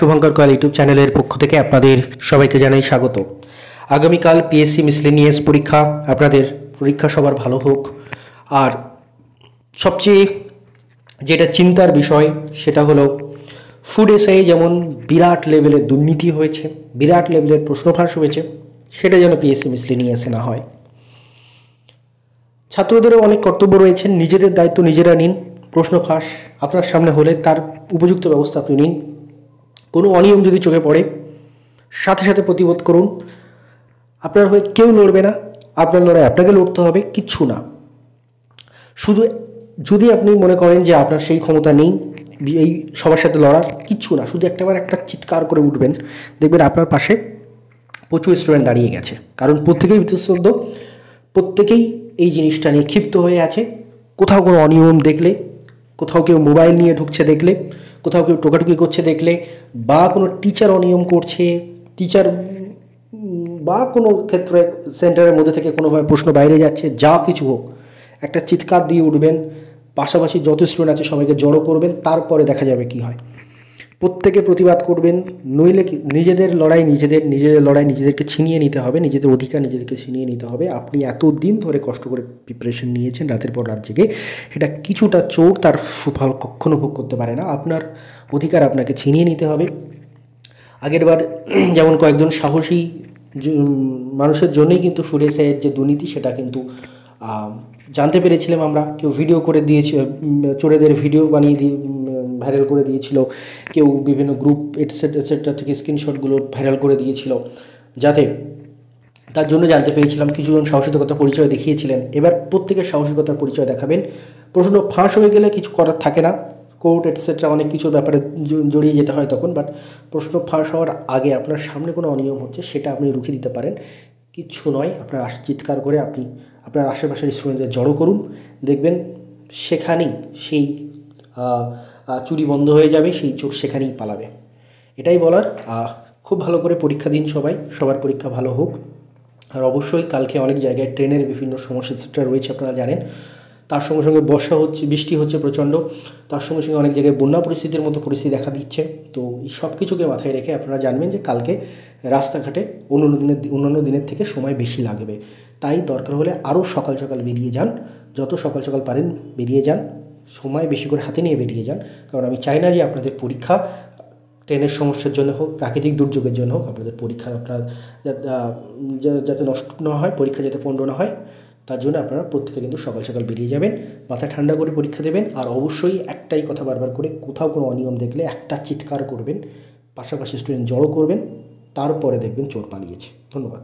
Shubhankar Kayal YouTube চ্যানেলের পক্ষ থেকে আপনাদের সবাইকে জানাই স্বাগত। আগামীকাল পিএসসি মিসলেনিয়াস পরীক্ষা, আপনাদের পরীক্ষা সবার ভালো হোক। আর সবচেয়ে যেটা চিন্তার বিষয় সেটা হলো ফুড এসআই যেমন বিরাট লেভেলের দুর্নীতি হয়েছে, বিরাট লেভেলের প্রশ্ন ফাঁস হয়েছে, সেটা যেন পিএসসি মিসলেনিয়াসে না হয়। ছাত্রদেরও অনেক কর্তব্য রয়েছে, নিজেদের দায়িত্ব নিজেরা নিন। প্রশ্ন ফাঁস আপনার সামনে হলে তার উপযুক্ত ব্যবস্থা আপনি নিন। কোনো অনিয়ম যদি চোখে পড়ে সাথে সাথে প্রতিবাদ করুন। আপনার হয়ে কেউ লড়বে না, আপনার লড়াই আপনাকে লড়তে হবে, কিচ্ছু না। শুধু যদি আপনি মনে করেন যে আপনার সেই ক্ষমতা নেই এই সবার সাথে লড়ার, কিচ্ছু না, শুধু একটা চিৎকার করে উঠবেন, দেখবেন আপনার পাশে প্রচুর স্টুডেন্ট দাঁড়িয়ে গেছে। কারণ প্রত্যেকেই বিতশ্রদ্ধ, প্রত্যেকেই এই জিনিসটা নিয়ে ক্ষিপ্ত হয়ে আছে। কোথাও কোনো অনিয়ম দেখলে, কোথাও কেউ মোবাইল নিয়ে ঢুকছে দেখলে, কোথাও কেউ টোকাটুকি করছে দেখলে, বা কোনো টিচার অনিয়ম করছে, টিচার বা কোনো ক্ষেত্রে সেন্টারের মধ্যে থেকে কোনোভাবে প্রশ্ন বাইরে যাচ্ছে, যা কিছু হোক একটা চিৎকার দিয়ে উঠবেন। পাশাপাশি যত স্টুডেন্ট আছে সবাইকে জড়ো করবেন, তারপরে দেখা যাবে কি হয়। প্রত্যেকে প্রতিবাদ করবেন, নইলে নিজেদের লড়াই নিজেদেরকে ছিনিয়ে নিতে হবে, নিজেদের অধিকার নিজেদেরকে ছিনিয়ে নিতে হবে। আপনি এতদিন ধরে কষ্ট করে প্রিপারেশন নিয়েছেন রাতের পর রাত জেগে, এটা কিছুটা চোর তার সুফল কখনো ভোগ করতে পারে না। আপনার অধিকার আপনাকে ছিনিয়ে নিতে হবে। আগেরবার যেমন কয়েকজন সাহসী মানুষের জন্যই কিন্তু সুরেশের যে দুর্নীতি সেটা কিন্তু জানতে পেরেছিলাম আমরা। কেউ ভিডিও করে দিয়েছিল, চোরেদের ভিডিও বানিয়ে দিয়ে ভাইরাল করে দিয়েছিল, কেউ বিভিন্ন গ্রুপ এটসেট্রা থেকে স্ক্রিনশটগুলো ভাইরাল করে দিয়েছিল, যাতে তার জন্য জানতে পেরেছিলাম। কিছুজন সাহসিকতার পরিচয় দেখিয়েছিলেন, এবার প্রত্যেকের সাহসিকতার পরিচয় দেখাবেন। প্রশ্ন ফাঁস হয়ে গেলে কিছু করার থাকে না, কোর্ট এটসেট্রা অনেক কিছুর ব্যাপারে জড়িয়ে যেতে হয় তখন। বাট প্রশ্ন ফাঁস হওয়ার আগে আপনার সামনে কোনো অনিয়ম হচ্ছে সেটা আপনি রুখে দিতে পারেন, কিচ্ছু নয়। আপনার চিৎকার করে আপনি আপনার আশেপাশের স্টুডেন্টদের জড়ো করুন, দেখবেন সেখানেই সেই চুরি বন্ধ হয়ে যাবে, সেই চোর সেখানেই পালাবে। এটাই বলার। খুব ভালো করে পরীক্ষা দিন সবাই, সবার পরীক্ষা ভালো হোক। আর অবশ্যই কালকে অনেক জায়গায় ট্রেনের বিভিন্ন সমস্যা সেটা রয়েছে, আপনারা জানেন। তার সঙ্গে সঙ্গে বর্ষা হচ্ছে, বৃষ্টি হচ্ছে প্রচণ্ড, তার সঙ্গে সঙ্গে অনেক জায়গায় বন্যা পরিস্থিতির মতো পরিস্থিতি দেখা দিচ্ছে। তো এই সব কিছুকে মাথায় রেখে আপনারা জানবেন যে কালকে রাস্তাঘাটে অন্যান্য দিনের থেকে সময় বেশি লাগবে। তাই দরকার হলে আরও সকাল সকাল বেরিয়ে যান, যত সকাল সকাল পারেন বেরিয়ে যান, সময় বেশি করে হাতে নিয়ে বেরিয়ে যান। কারণ আমি চাই না যে আপনাদের পরীক্ষা ট্রেনের সমস্যার জন্য হোক, প্রাকৃতিক দুর্যোগের জন্য হোক, আপনাদের পরীক্ষা যাতে নষ্ট না হয়, পরীক্ষা যাতে পণ্ড না হয়, তার জন্য আপনারা প্রত্যেকে কিন্তু সকাল সকাল বেরিয়ে যাবেন, মাথা ঠান্ডা করে পরীক্ষা দেবেন। আর অবশ্যই একটাই কথা বারবার করে, কোথাও কোনো অনিয়ম দেখলে একটা চিৎকার করবেন, পাশাপাশি স্টুডেন্ট জড়ো করবেন, তারপরে দেখবেন চোর পালিয়েছে। ধন্যবাদ।